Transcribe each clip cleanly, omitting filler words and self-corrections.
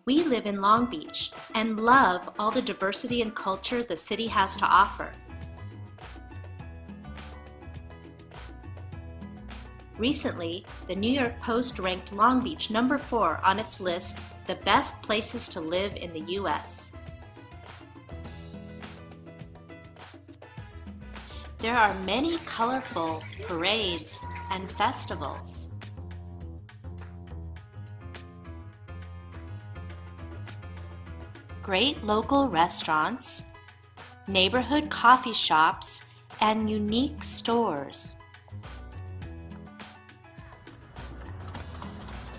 We live in Long Beach and love all the diversity and culture the city has to offer. Recently, the New York Post ranked Long Beach number 4 on its list, the best places to live in the U.S. There are many colorful parades and festivals. Great local restaurants, neighborhood coffee shops, and unique stores.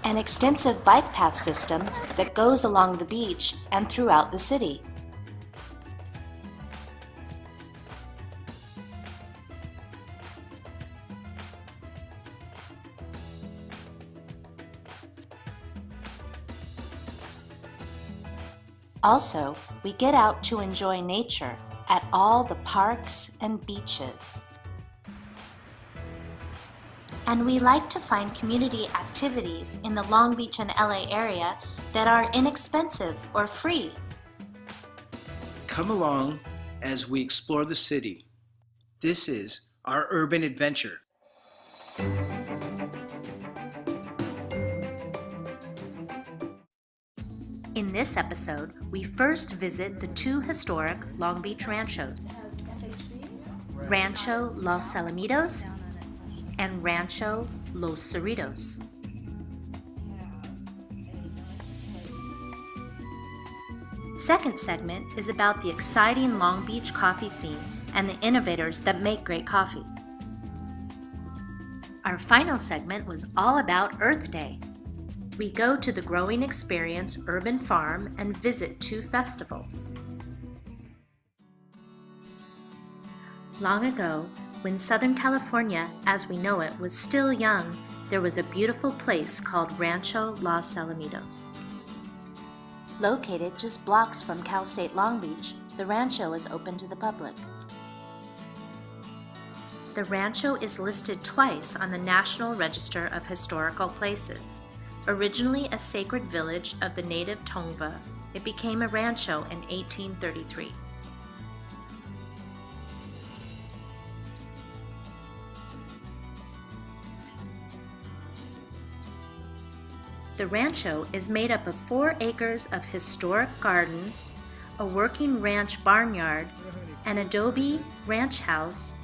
An extensive bike path system that goes along the beach and throughout the city. Also, we get out to enjoy nature at all the parks and beaches. And we like to find community activities in the Long Beach and LA area that are inexpensive or free. Come along as we explore the city. This is our urban adventure. In this episode, we first visit the 2 historic Long Beach ranchos, Rancho Los Alamitos and Rancho Los Cerritos. Second segment is about the exciting Long Beach coffee scene and the innovators that make great coffee. Our final segment was all about Earth Day. We go to the Growing Experience Urban Farm and visit 2 festivals. Long ago, when Southern California, as we know it, was still young, there was a beautiful place called Rancho Los Alamitos. Located just blocks from Cal State Long Beach, the rancho is open to the public. The rancho is listed twice on the National Register of Historical Places. Originally a sacred village of the native Tongva, it became a rancho in 1833. The rancho is made up of 4 acres of historic gardens, a working ranch barnyard, an adobe ranch house,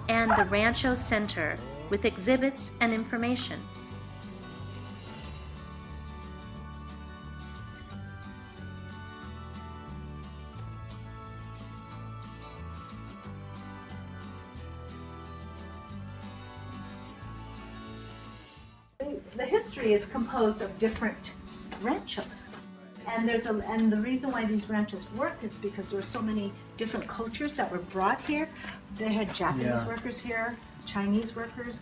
and the Rancho Center with exhibits and information. The history is composed of different ranchos, and the reason why these ranchos worked is because there were so many different cultures that were brought here. They had Japanese workers here, Chinese workers,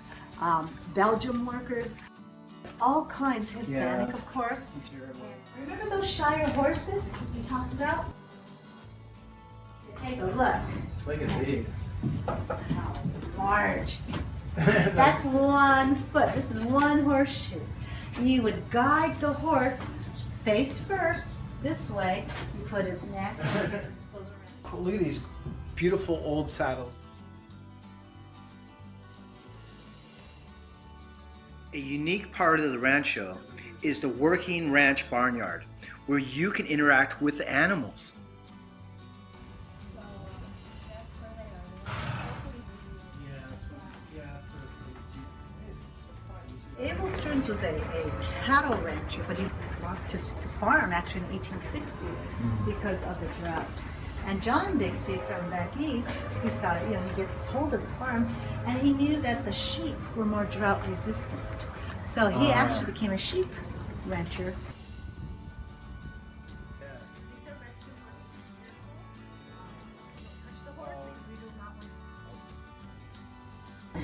Belgium workers, all kinds, Hispanic of course. Remember those Shire horses we talked about? Take a look. Look at these. How large. That's 1 foot. This is 1 horseshoe. You would guide the horse face first, this way. You put his neck. Look at these beautiful old saddles. A unique part of the rancho is the working ranch barnyard, where you can interact with the animals. Abel Stearns was a cattle rancher, but he lost his farm actually in 1860 because of the drought. And John Bixby from back east, he saw, he gets hold of the farm, and he knew that the sheep were more drought resistant. So he actually became a sheep rancher.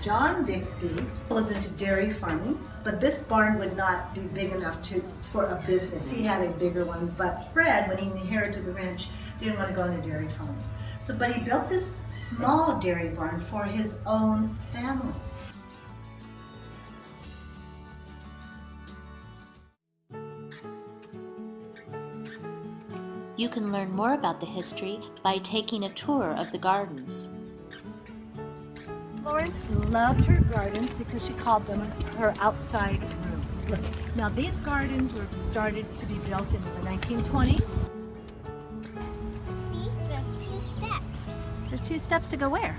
John Bixby was into dairy farming, but this barn would not be big enough for a business. He had a bigger one, but Fred, when he inherited the ranch, didn't want to go into dairy farming. But he built this small dairy barn for his own family. You can learn more about the history by taking a tour of the gardens. Florence loved her gardens because she called them her outside rooms. Look, now these gardens were started to be built in the 1920s. See, there's 2 steps There's 2 steps to go where?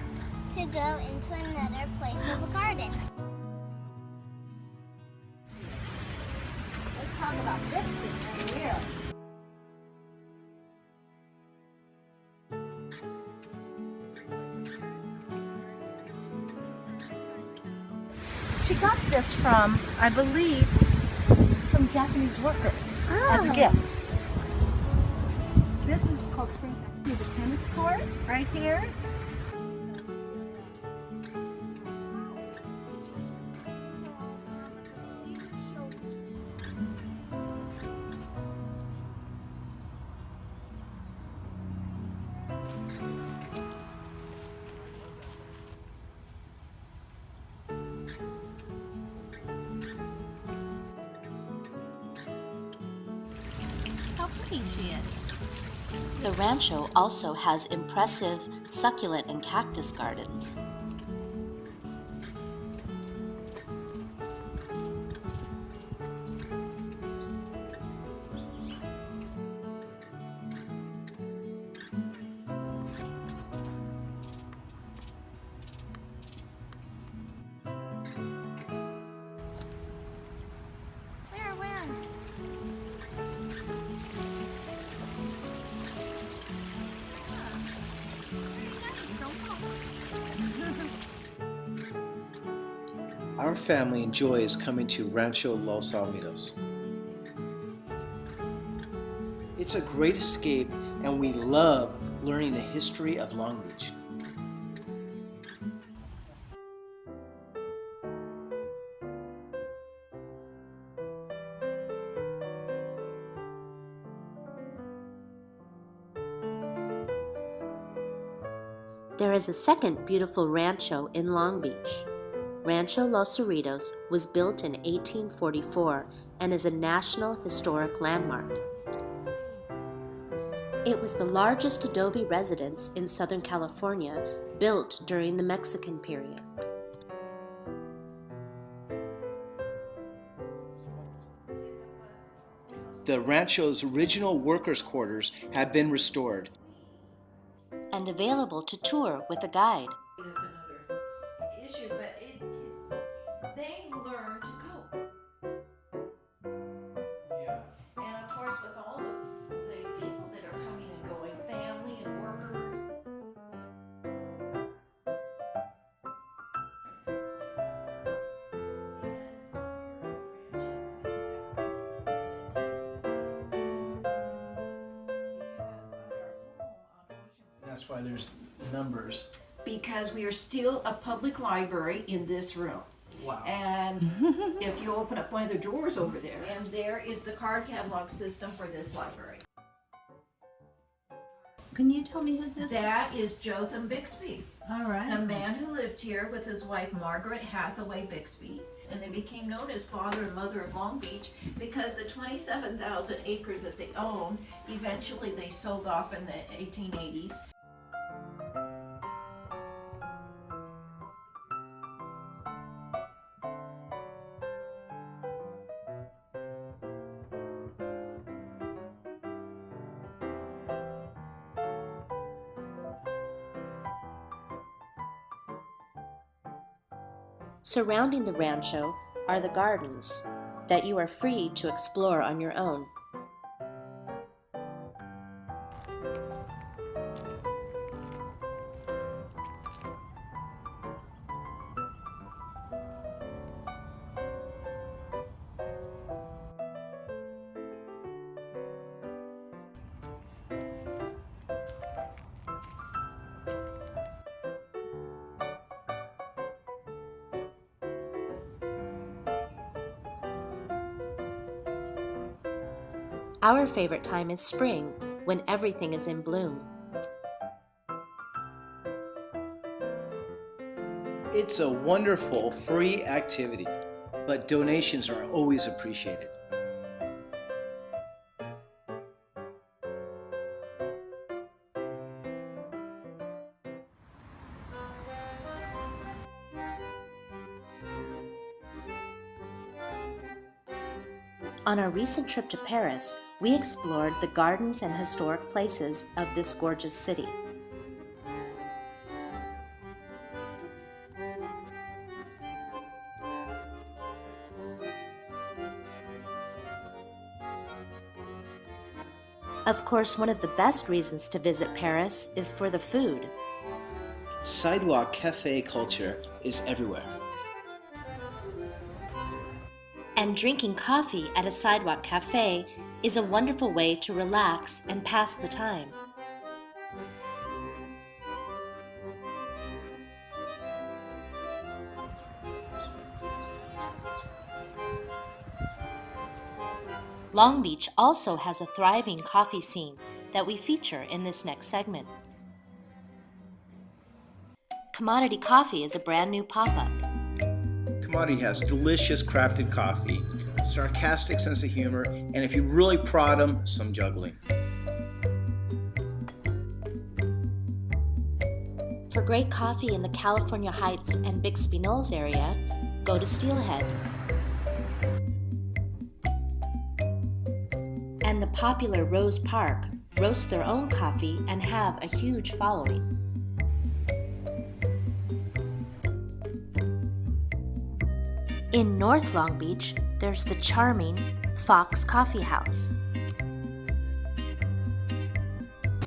to go into another place of the garden. Let's talk about this thing right here. She got this from, I believe, some Japanese workers as a gift. This is called Spring Avenue, the tennis court right here. How pretty she is. The rancho also has impressive succulent and cactus gardens. Where? Our family enjoys coming to Rancho Los Alamitos. It's a great escape, and we love learning the history of Long Beach. There is a second beautiful rancho in Long Beach. Rancho Los Alamitos was built in 1844 and is a National Historic Landmark. It was the largest adobe residence in Southern California, built during the Mexican period. The rancho's original workers' quarters have been restored. And available to tour with a guide. It's another issue, but they learn to cope. And of course, with all the people that are coming and going, family and workers. That's why there's numbers. Because we are still a public library in this room. Wow. And if you open up one of the drawers over there, and there is the card catalog system for this library. Can you tell me who this is? That is Jotham Bixby, All right. the man who lived here with his wife Margaret Hathaway Bixby. And they became known as father and mother of Long Beach because the 27,000 acres that they own, eventually they sold off in the 1880s. Surrounding the rancho are the gardens that you are free to explore on your own. Our favorite time is spring, when everything is in bloom. It's a wonderful free activity, but donations are always appreciated. On our recent trip to Paris, we explored the gardens and historic places of this gorgeous city. Of course, one of the best reasons to visit Paris is for the food. Sidewalk cafe culture is everywhere. And drinking coffee at a sidewalk cafe is a wonderful way to relax and pass the time. Long Beach also has a thriving coffee scene that we feature in this next segment. Commodity Coffee is a brand new pop-up. Commodity has delicious crafted coffee, a sarcastic sense of humor, and if you really prod them, some juggling. For great coffee in the California Heights and Bixby Knolls area, go to Steelhead. And the popular Rose Park roast their own coffee and have a huge following. In North Long Beach, there's the charming Fox Coffee House.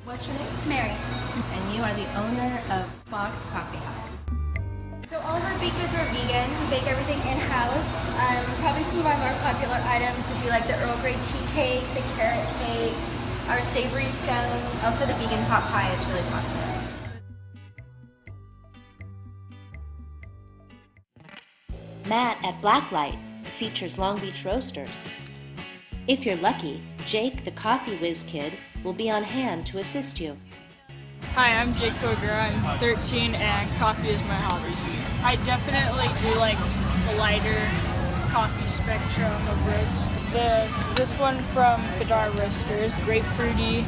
What's your name? Mary. And you are the owner of Fox Coffee House. So all of our baked goods are vegan. We bake everything in-house. Probably some of our more popular items would be like the Earl Grey tea cake, the carrot cake, our savory scones. Also the vegan pot pie is really popular. Matt at Blacklight features Long Beach roasters. If you're lucky, Jake, the coffee whiz kid, will be on hand to assist you. Hi, I'm Jake Koger. I'm 13 and coffee is my hobby. I definitely do like the lighter coffee spectrum of roast. This one from Vidar Roasters, grapefruity,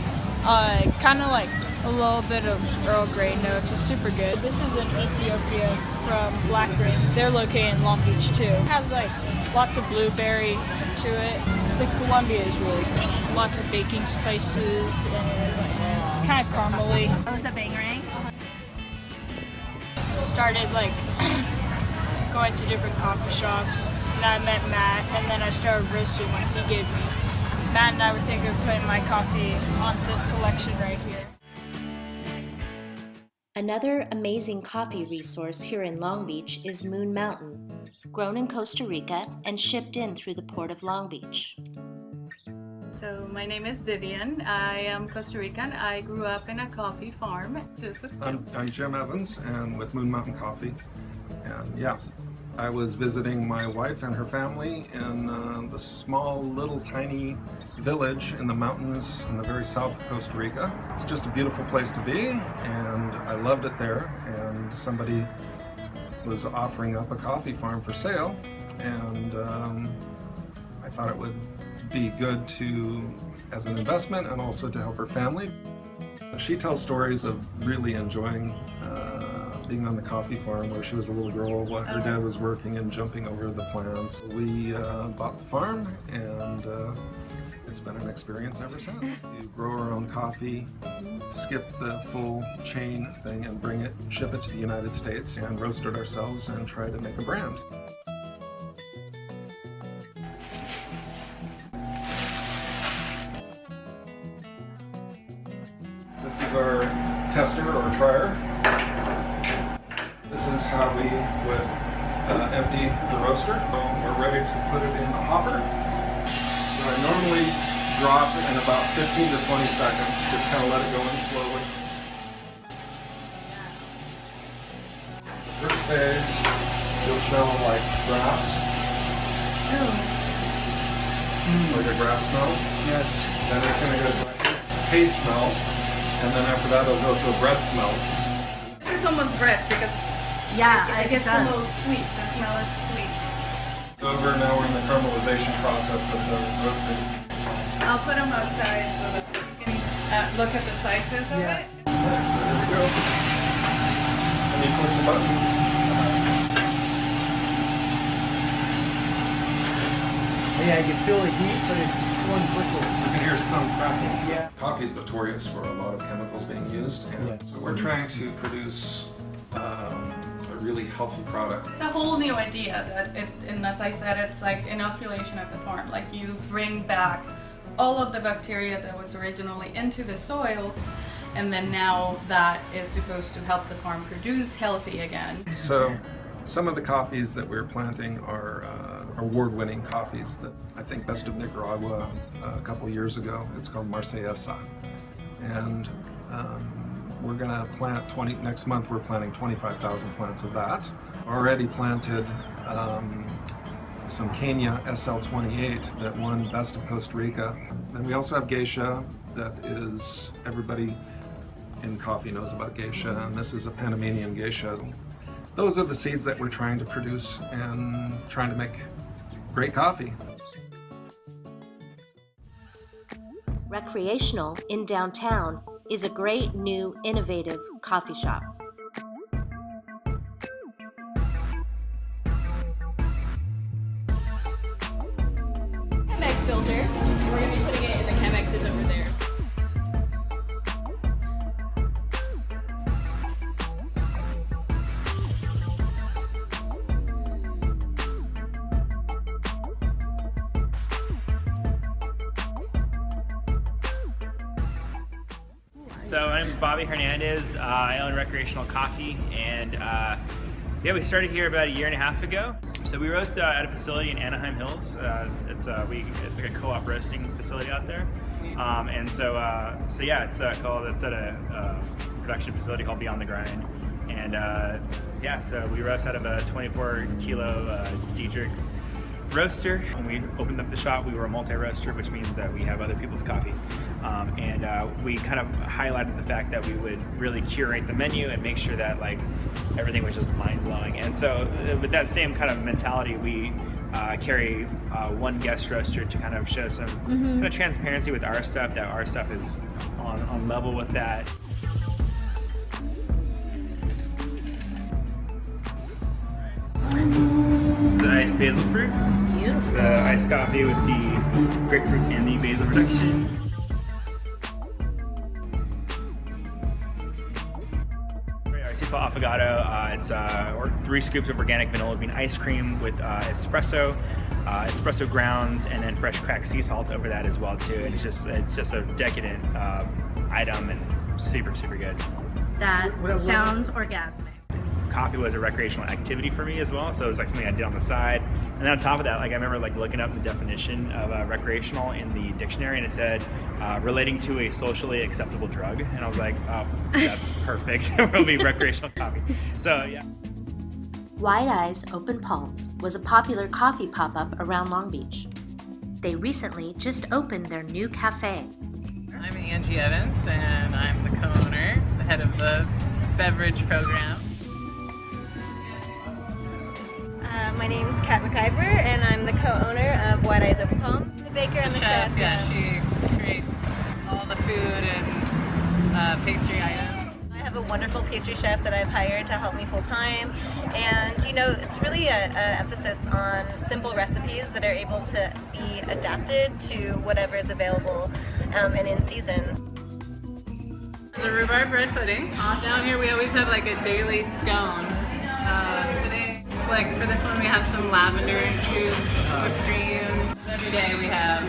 kind of like a little bit of Earl Grey notes. It's super good. This is in Ethiopia from Black Ring. They're located in Long Beach too. It has like lots of blueberry to it. The Columbia is really good. Lots of baking spices and kind of caramely. What was the bang ring? Started like going to different coffee shops, and I met Matt, and then I started roasting what he gave me. Matt and I were thinking of putting my coffee on this selection right here. Another amazing coffee resource here in Long Beach is Moon Mountain, grown in Costa Rica and shipped in through the port of Long Beach. So my name is Vivian. I am Costa Rican. I grew up in a coffee farm. I'm Jim Evans and with Moon Mountain Coffee. And yeah, I was visiting my wife and her family in the small little tiny village in the mountains in the very south of Costa Rica. It's just a beautiful place to be and I loved it there, and somebody was offering up a coffee farm for sale, and I thought it would be good to as an investment and also to help her family. She tells stories of really enjoying being on the coffee farm where she was a little girl while her dad was working and jumping over the plants. We bought the farm, and it's been an experience ever since. You grow our own coffee, skip the full chain thing and bring it, ship it to the United States and roast it ourselves and try to make a brand. This is our tester or trier. This is how we would empty the roaster. We're ready to put it in the hopper. So I normally drop in about 15 to 20 seconds. Just kind of let it go in slowly. The first phase, you'll smell like grass. Like a grass smell. Yes. Then it's going to go to a hay smell. And then after that, it'll go to a bread smell. It's almost bread because it gets a little sweet. The smell is sweet. Over now, we're in the caramelization process of the roasting. I'll put them outside so that you can look at the sizes of it. So there we go. And you push the button. Yeah, you feel the heat, but it's going quickly. You can hear some crackles. Yeah. Coffee is notorious for a lot of chemicals being used, and so we're trying to produce a really healthy product. It's a whole new idea and as I said, it's like inoculation at the farm. Like you bring back all of the bacteria that was originally into the soils, and then now that is supposed to help the farm produce healthy again. So some of the coffees that we're planting are award-winning coffees that I think Best of Nicaragua a couple years ago. It's called Marsellesa. And we're going to plant next month we're planting 25,000 plants of that. Already planted some Kenya SL28 that won Best of Costa Rica. Then we also have Geisha, that is, everybody in coffee knows about Geisha, and this is a Panamanian Geisha. Those are the seeds that we're trying to produce and trying to make great coffee. Recreational in downtown is a great new innovative coffee shop. Chemex filter. We're going to be putting it in the Chemexes over there. So my name is Bobby Hernandez. I own Recreational Coffee, and yeah, we started here about 1.5 years ago. So we roast at a facility in Anaheim Hills. It's like a co-op roasting facility out there, and so yeah, it's at a production facility called Beyond the Grind, and yeah, so we roast out of a 24-kilo Diedrich roaster. When we opened up the shop, we were a multi-roaster, which means that we have other people's coffee. And we kind of highlighted the fact that we would really curate the menu and make sure that like everything was just mind-blowing. And so with that same kind of mentality, we carry one guest roaster to kind of show some kind of transparency with our stuff, that our stuff is on level with that. This is the iced basil fruit. It's the iced coffee with the grapefruit and the basil reduction. Sea salt affogato. It's 3 scoops of organic vanilla bean ice cream with espresso grounds, and then fresh cracked sea salt over that as well too. And it's just a decadent item and super good. That sounds orgasmic. Coffee was a recreational activity for me as well, so it was like something I did on the side. And then on top of that, like I remember like looking up the definition of recreational in the dictionary, and it said relating to a socially acceptable drug, and I was like, oh, that's perfect. We'll be recreational coffee. So yeah. Wide Eyes Open Palms was a popular coffee pop-up around Long Beach. They recently just opened their new cafe. I'm Angie Evans, and I'm the co-owner, the head of the beverage program. My name is Kat McIver, and I'm the co-owner of Wide Eyes Open Palms, the baker and the chef. Yeah, she creates all the food and pastry items. I have a wonderful pastry chef that I've hired to help me full time, and you know, it's really an emphasis on simple recipes that are able to be adapted to whatever is available and in season. There's a rhubarb bread pudding. Down here we always have like a daily scone. Today, like for this one, we have some lavender infused whipped cream. Every day we have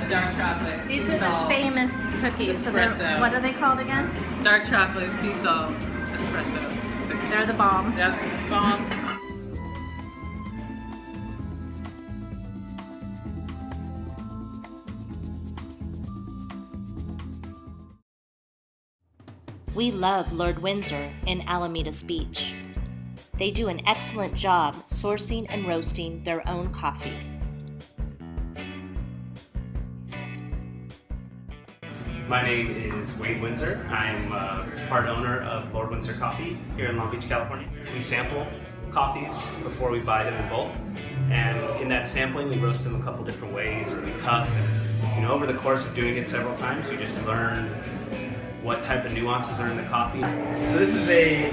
dark chocolate. These sea are the salt, famous cookies. So what are they called again? Dark chocolate, sea salt, espresso cookies. They're the bomb. Yep, bomb. We love Lord Windsor in Alamitos Beach. They do an excellent job sourcing and roasting their own coffee. My name is Wade Windsor. I'm part owner of Lord Windsor Coffee here in Long Beach, California. We sample coffees before we buy them in bulk, and in that sampling we roast them a couple different ways, and we cup. And, over the course of doing it several times, we just learn what type of nuances are in the coffee. So this is a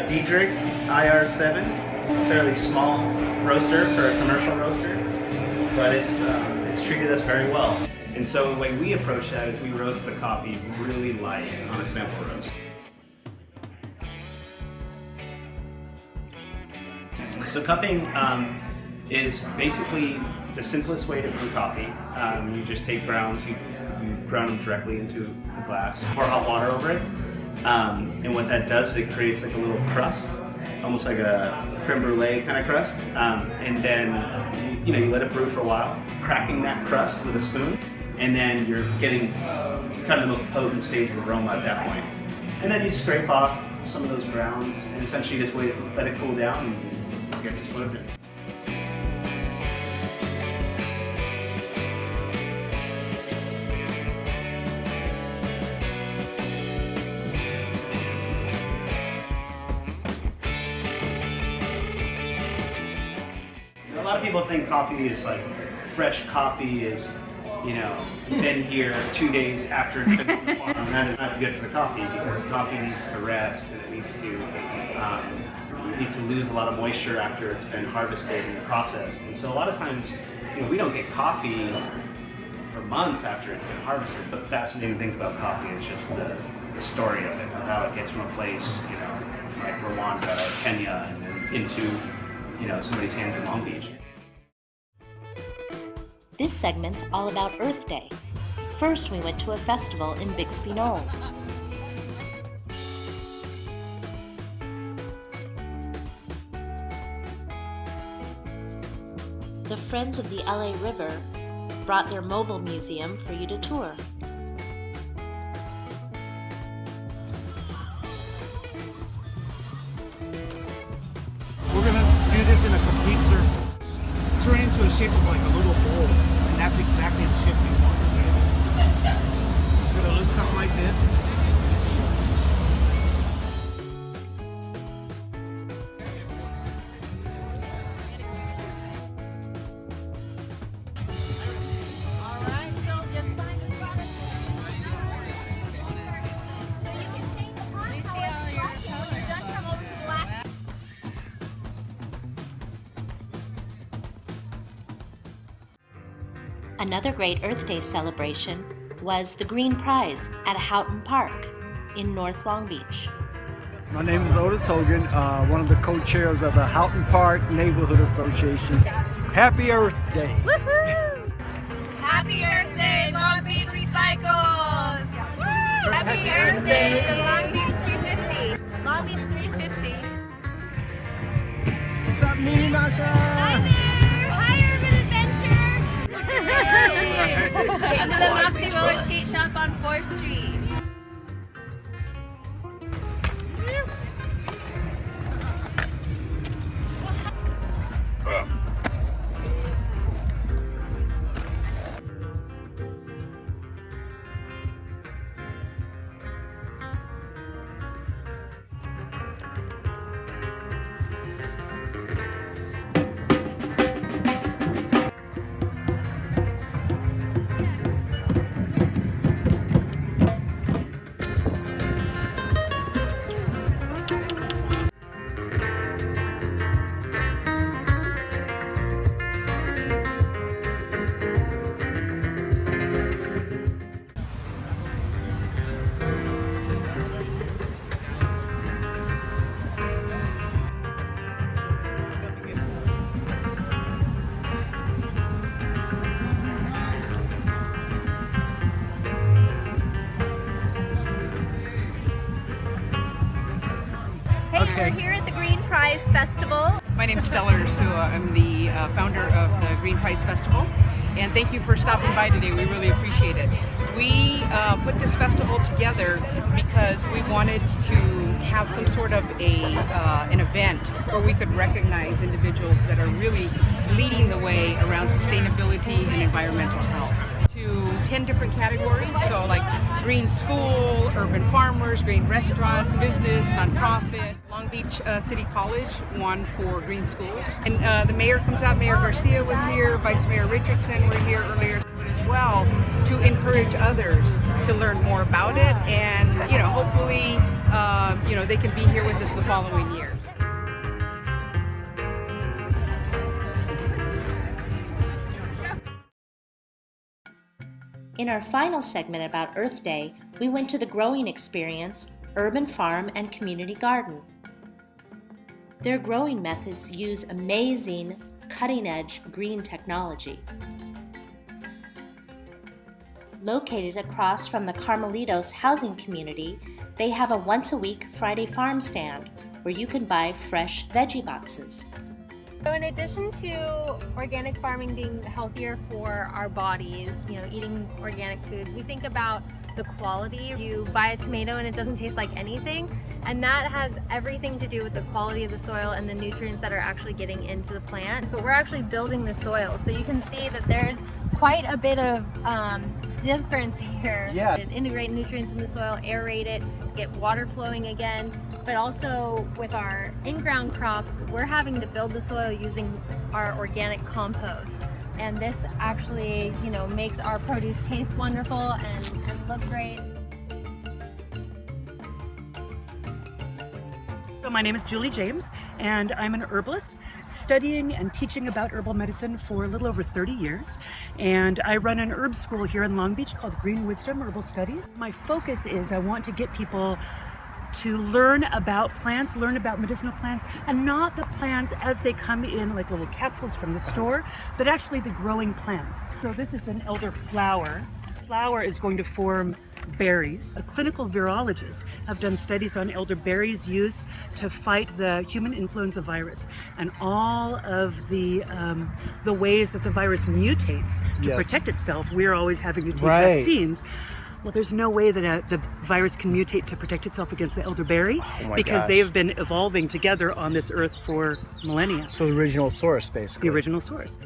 Diedrich IR7, a fairly small roaster for a commercial roaster. but it's treated us very well. And so the way we approach that is we roast the coffee really light on a sample roast. So cupping is basically the simplest way to brew coffee. You just take grounds, you ground them directly into a glass, pour hot water over it, and what that does is it creates like a little crust, almost like a creme brulee kind of crust, and then you let it brew for a while, cracking that crust with a spoon, and then you're getting kind of the most potent stage of aroma at that point. And then you scrape off some of those grounds and essentially just let it cool down and get to slurping. A lot of people think coffee is like fresh coffee is, been here 2 days after it's been from the farm. And that is not good for the coffee because coffee needs to rest and it needs to lose a lot of moisture after it's been harvested and processed. And so a lot of times, we don't get coffee for months after it's been harvested. The fascinating things about coffee is just the story of it, how it gets from a place, like Rwanda or Kenya and then into somebody's hands in Long Beach. This segment's all about Earth Day. First, we went to a festival in Bixby Knolls. The Friends of the LA River brought their mobile museum for you to tour. We're gonna do this in a complete circle. Turn it into a shape of like a little bowl, and that's exactly the shape we want. Okay? It's gonna look something like this. Alright, so just find the product. So you can paint the pot. We see all your colors. Just come over to black. Another great Earth Day celebration was the Green Prize at Houghton Park in North Long Beach. My name is Otis Hogan, one of the co-chairs of the Houghton Park Neighborhood Association. Happy Earth Day! Woohoo! Happy Earth Day, Long Beach Recycles! Woo! Happy Earth Day to Long Beach 350. Long Beach 350. What's up, Mini Masha? Hi there! Hi, Urban Adventure! Come to the Moxie Roller Skate Shop on 4th Street. We're here at the Green Prize Festival. My name is Stella Ursua. I'm the founder of the Green Prize Festival, and thank you for stopping by today. We really appreciate it. We put this festival together because we wanted to have some sort of an event where we could recognize individuals that are really leading the way around sustainability and environmental health. To 10 different categories, so like green school, urban farmers, green restaurant, business, nonprofit. Long Beach City College won for green schools. And the mayor comes out, Mayor Garcia was here, Vice Mayor Richardson were here earlier as well, to encourage others to learn more about it, and hopefully they can be here with us the following year. In our final segment about Earth Day, we went to the growing experience, Urban Farm and Community Garden. Their growing methods use amazing, cutting-edge green technology. Located across from the Carmelitos housing community, they have a once-a-week Friday farm stand where you can buy fresh veggie boxes. So in addition to organic farming being healthier for our bodies, eating organic foods, we think about the quality. You buy a tomato and it doesn't taste like anything, and that has everything to do with the quality of the soil and the nutrients that are actually getting into the plants. But we're actually building the soil, so you can see that there's quite a bit of difference here. Yeah. Integrate nutrients in the soil, aerate it, get water flowing again. But also with our in-ground crops, we're having to build the soil using our organic compost. And this actually, makes our produce taste wonderful and look great. So my name is Julie James, and I'm an herbalist studying and teaching about herbal medicine for a little over 30 years. And I run an herb school here in Long Beach called Green Wisdom Herbal Studies. My focus is I want to get people to learn about plants, learn about medicinal plants, and not the plants as they come in like little capsules from the store, but actually the growing plants. So this is an elderflower. Flower is going to form berries. Clinical virologists have done studies on elderberries' use to fight the human influenza virus and all of the ways that the virus mutates to protect itself. We're always having to take vaccines. Well, there's no way that the virus can mutate to protect itself against the elderberry because they have been evolving together on this earth for millennia. So the original source, basically. The original source.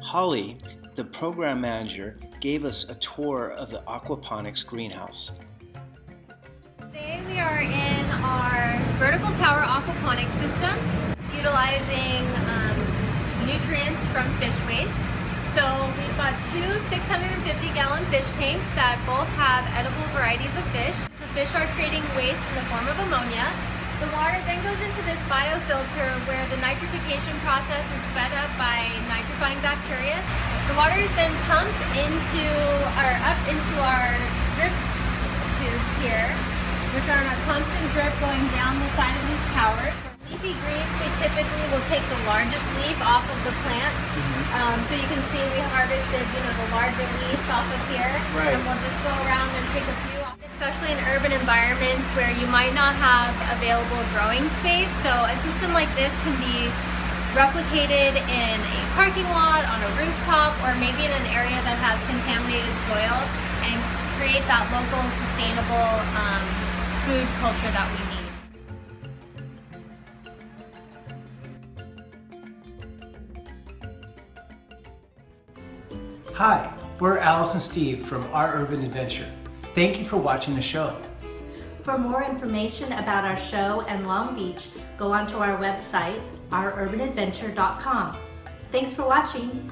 Holly, the program manager, gave us a tour of the aquaponics greenhouse. Today we are in our vertical tower aquaponics system, utilizing nutrients from fish waste. So we've got two 650-gallon fish tanks that both have edible varieties of fish. The fish are creating waste in the form of ammonia. The water then goes into this biofilter where the nitrification process is sped up by nitrifying bacteria. The water is then pumped up into our drip tubes here, which are on a constant drip going down the side of these towers. Leafy greens, we typically will take the largest leaf off of the plant. So you can see we harvested, the larger leaves off of here. Right. And we'll just go around and pick a few off. Especially in urban environments where you might not have available growing space. So a system like this can be replicated in a parking lot, on a rooftop, or maybe in an area that has contaminated soil and create that local sustainable food culture that we need. Hi, we're Alice and Steve from OurUrbanAdventure. Thank you for watching the show. For more information about our show and Long Beach, go onto our website, OurUrbanAdventure.com. Thanks for watching.